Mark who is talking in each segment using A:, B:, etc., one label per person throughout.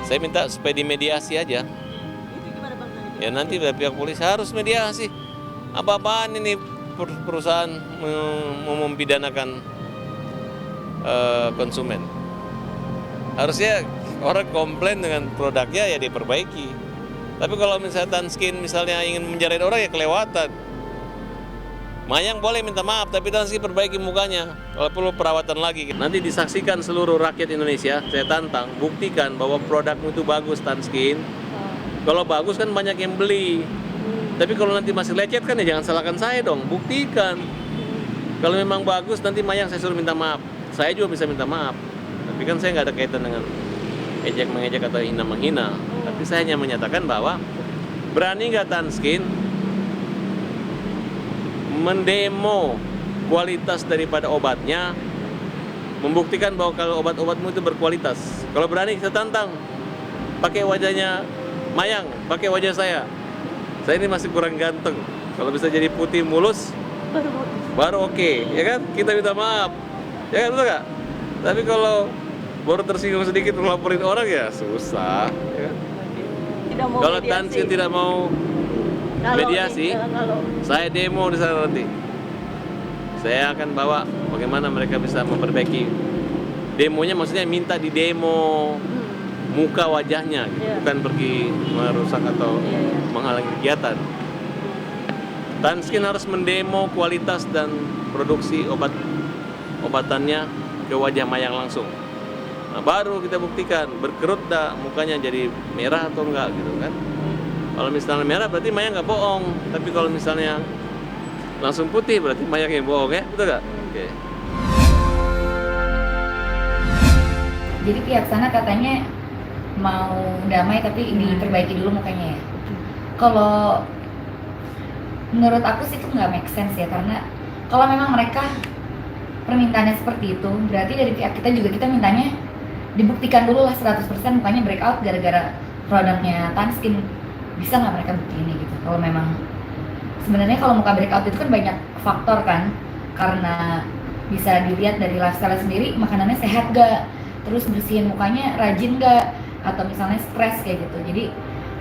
A: Saya minta supaya dimediasi aja.
B: Itu gimana Bang?
A: Ya nanti dari pihak polisi harus mediasi. Apa-apaan ini perusahaan mau mempidanakan konsumen. Harusnya orang komplain dengan produknya ya diperbaiki. Tapi kalau misalnya Tanskin misalnya ingin menjarain orang ya kelewatan. Mayang boleh minta maaf, tapi Tanskin perbaiki mukanya. Kalau perlu perawatan lagi. Nanti disaksikan seluruh rakyat Indonesia, saya tantang, buktikan bahwa produkmu itu bagus Tanskin. Kalau bagus kan banyak yang beli. Tapi kalau nanti masih lecet kan ya jangan salahkan saya dong, buktikan. Kalau memang bagus nanti Mayang saya suruh minta maaf. Saya juga bisa minta maaf. Tapi kan saya nggak ada kaitan dengan ejek-mengejek atau hina-menghina. Tapi saya hanya menyatakan bahwa berani nggak Tanskin mendemo kualitas daripada obatnya, membuktikan bahwa kalau obat-obatmu itu berkualitas. Kalau berani kita tantang, pakai wajahnya Mayang, pakai wajah saya. Saya ini masih kurang ganteng. Kalau bisa jadi putih mulus, baru oke, ya kan? Kita minta maaf, ya kan, betul nggak? Tapi kalau baru tersinggung sedikit melaporin orang ya susah, ya kan?
B: Tidak mau
A: Kalau
B: mediasi.
A: Tanskin tidak mau mediasi, saya demo di sana nanti. Saya akan bawa bagaimana mereka bisa memperbaiki demonya, maksudnya minta di demo muka wajahnya, gitu.
B: Iya.
A: Bukan pergi merusak atau menghalangi kegiatan. Tanskin harus mendemo kualitas dan produksi obatannya ke wajah Mayang langsung. Nah, baru kita buktikan berkerut dah mukanya jadi merah atau enggak gitu kan. Kalau misalnya merah berarti Mayang nggak bohong. Tapi kalau misalnya langsung putih berarti Mayang yang bohong, ya, betul nggak? Oke.
C: Jadi pihak sana katanya mau damai tapi diperbaiki dulu mukanya ya. Kalau menurut aku sih itu nggak make sense ya, karena kalau memang mereka permintaannya seperti itu, berarti dari pihak kita juga kita mintanya dibuktikan dulu lah 100% mukanya breakout gara-gara produknya Tanskin. Bisa nggak mereka buktiin gitu? Kalau memang sebenarnya kalau muka breakout itu kan banyak faktor kan, karena bisa dilihat dari lifestyle sendiri, makanannya sehat gak, terus bersihin mukanya rajin gak, atau misalnya stres kayak gitu. Jadi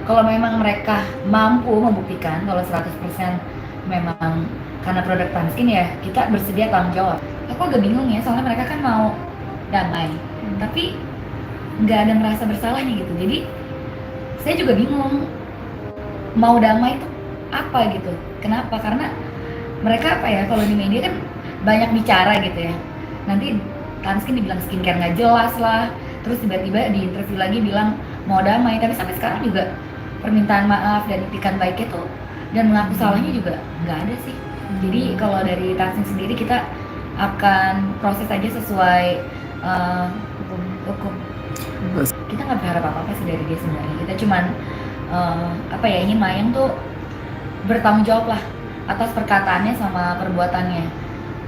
C: kalau memang mereka mampu membuktikan kalau 100% memang karena produk Tanskin, ya kita bersedia tanggung jawab. Aku agak bingung ya, soalnya mereka kan mau damai, tapi nggak ada merasa bersalahnya gitu. Jadi saya juga bingung mau damai itu apa gitu. Kenapa? Karena mereka apa ya, kalau di media kan banyak bicara gitu ya. Nanti Tanskin dibilang skincare nggak jelas lah, terus tiba-tiba di interview lagi bilang mau damai, tapi sampai sekarang juga permintaan maaf dan itikan baiknya tuh dan mengaku salahnya juga nggak ada sih. Jadi kalau dari Tanskin sendiri kita akan proses aja sesuai hukum. Kita nggak berharap apa-apa sih dari dia sebenarnya. Kita cuman ingin Mayang tuh bertanggung jawab lah atas perkataannya sama perbuatannya.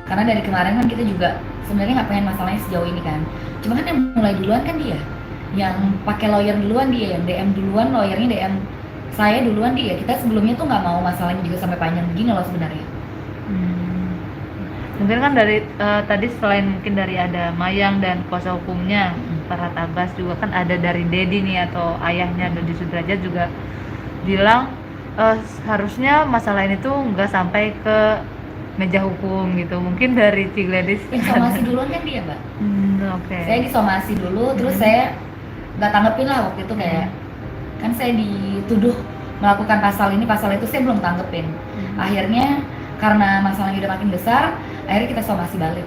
C: Karena dari kemarin kan kita juga sebenarnya nggak pengen masalahnya sejauh ini kan. Cuma kan yang mulai duluan kan dia, yang pakai lawyer duluan dia, yang DM duluan, lawyernya DM saya duluan dia. Kita sebelumnya tuh nggak mau masalahnya juga sampai panjang begini loh sebenarnya.
D: Mungkin kan dari tadi selain mungkin dari ada Mayang dan kuasa hukumnya Farhad Abbas, juga kan ada dari Dedi nih atau ayahnya Dodi Sudrajat juga bilang harusnya masalah ini tuh nggak sampai ke meja hukum gitu. Mungkin dari Cigledis
C: Insomasi duluan kan dia, Mbak.
D: Oke.
C: Saya disomasi dulu, terus saya nggak tanggepin lah waktu itu, kayak kan saya dituduh melakukan pasal ini pasal itu, saya belum tanggepin. Akhirnya karena masalahnya udah makin besar, akhirnya kita somasi balik.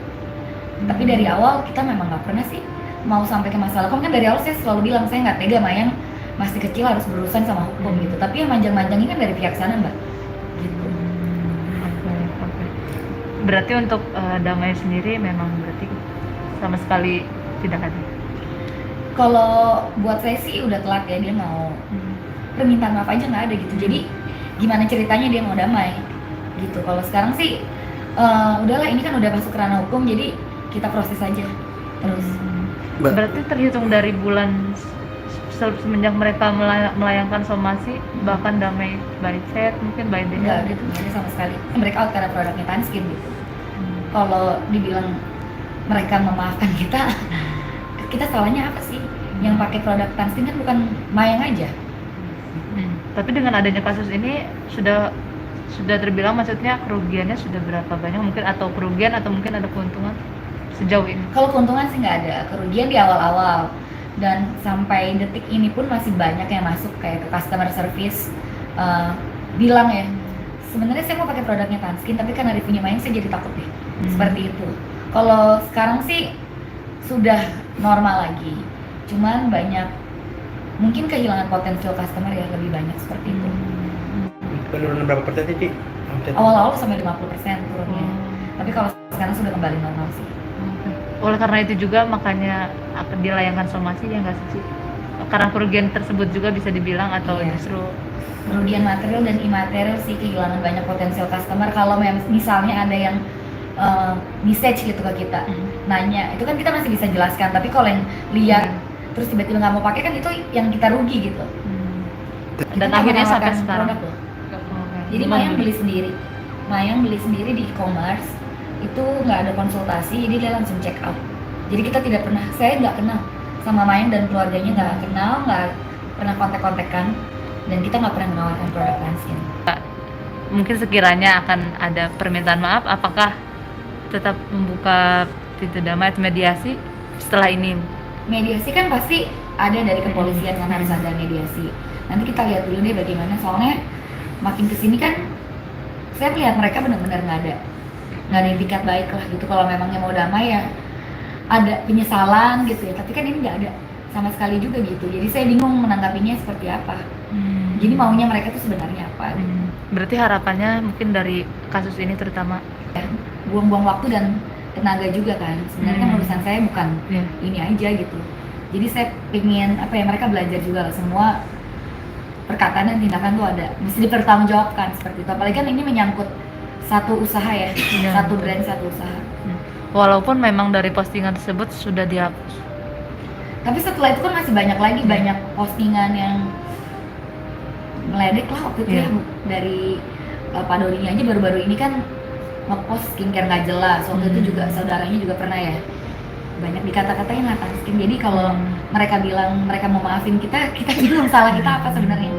C: Tapi dari awal kita memang nggak pernah sih mau sampai ke masalah hukum. Kan dari awal saya selalu bilang saya nggak tega Mayang masih kecil harus berurusan sama hukum gitu. Tapi yang manjang-manjangin kan dari pihak sana, Mbak. Gitu.
D: Oke. Berarti untuk damai sendiri memang berarti sama sekali tidak ada.
C: Kalau buat saya sih udah telat ya, dia mau permintaan maaf aja nggak ada gitu. Jadi gimana ceritanya dia mau damai gitu. Kalau sekarang sih udahlah, ini kan udah masuk ke ranah hukum, jadi kita proses aja terus.
D: Berarti terhitung dari bulan semenjak mereka melayangkan somasi, bahkan damai by chat, mungkin by DM
C: Enggak gitu, nggak ada sama sekali. Breakout karena produknya Tanskin gitu. Kalau dibilang mereka memaafkan kita, kita salahnya apa sih? yang pakai produk Tanskin kan bukan Mayang aja.
D: Tapi dengan adanya kasus ini sudah terbilang, maksudnya kerugiannya sudah berapa banyak mungkin, atau kerugian atau mungkin ada keuntungan sejauh ini?
C: Kalau keuntungan sih nggak ada, kerugian di awal-awal, dan sampai detik ini pun masih banyak yang masuk kayak ke customer service bilang ya, sebenarnya saya mau pakai produknya Tanskin tapi karena reviewnya Mayang saya jadi takut deh. Seperti itu. Kalau sekarang sih sudah normal lagi, cuman banyak mungkin kehilangan potensial customer ya, lebih banyak seperti itu.
E: Penurunan berapa persen sih, Ci? Omset?
C: Awal-awal sampai 50% turunnya, tapi kalau sekarang sudah kembali normal sih.
D: Oleh karena itu juga makanya akan dilayangkan somasi ya nggak sih? Karena kerugian tersebut juga bisa dibilang, atau
C: Iya.
D: justru
C: Kerugian material dan imaterial sih, kehilangan banyak potensial customer. Kalau misalnya ada yang message gitu ke kita, nanya, itu kan kita masih bisa jelaskan, tapi kalau yang lihat terus tiba-tiba nggak mau pakai kan itu yang kita rugi gitu. Kita
D: dan
C: nggak
D: akhirnya sampai
C: menawarkan
D: sekarang.
C: produk loh. Jadi Mayang beli sendiri, di e-commerce itu nggak ada konsultasi, jadi dia langsung check out. Jadi kita tidak pernah, saya nggak kenal sama Mayang dan keluarganya, nggak kenal, nggak pernah kontak-kontakan, dan kita nggak pernah menawarkan produk Tanskin.
D: Mungkin sekiranya akan ada permintaan maaf, apakah tetap membuka pintu damai atau mediasi setelah ini?
C: Mediasi kan pasti ada dari kepolisian, kan harus ada mediasi. Nanti kita lihat dulu deh bagaimana, soalnya makin kesini kan saya melihat mereka benar-benar nggak ada itikat baik lah gitu. Kalau memangnya mau damai ya ada penyesalan gitu ya, tapi kan ini nggak ada sama sekali juga gitu. Jadi saya bingung menanggapinya seperti apa. Jadi maunya mereka tuh sebenarnya apa gitu.
D: Berarti harapannya mungkin dari kasus ini terutama
C: Buang-buang waktu dan tenaga juga kan. Sebenarnya kan urusan saya bukan ini aja gitu. Jadi saya pengen apa ya, mereka belajar juga lah, semua perkataan dan tindakan tuh ada, mesti dipertanggungjawabkan seperti itu. Apalagi kan ini menyangkut satu usaha ya, satu brand, satu usaha.
D: Walaupun memang dari postingan tersebut sudah dihapus.
C: Tapi setelah itu kan masih banyak lagi, banyak postingan yang meledek lah waktu itu ya, dari Pak Doni aja baru-baru ini kan ngepost skincare nggak jelas. Waktu itu juga saudaranya juga pernah ya, banyak dikata-katain lah Tanskin. Jadi kalau mereka bilang mereka mau maafin kita bilang salah kita apa sebenarnya?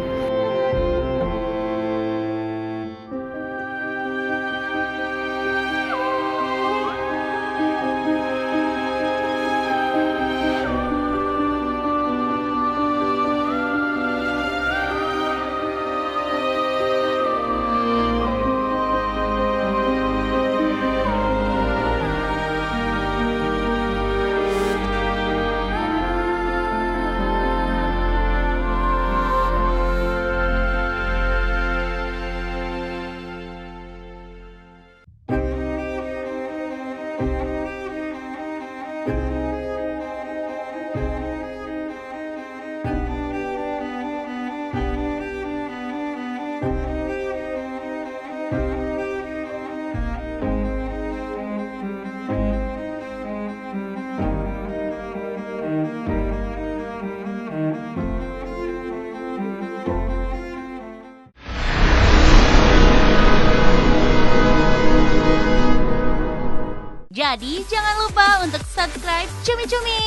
F: Jadi jangan lupa untuk subscribe Cumi Cumi.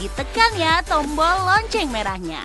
F: Ditekan ya tombol lonceng merahnya.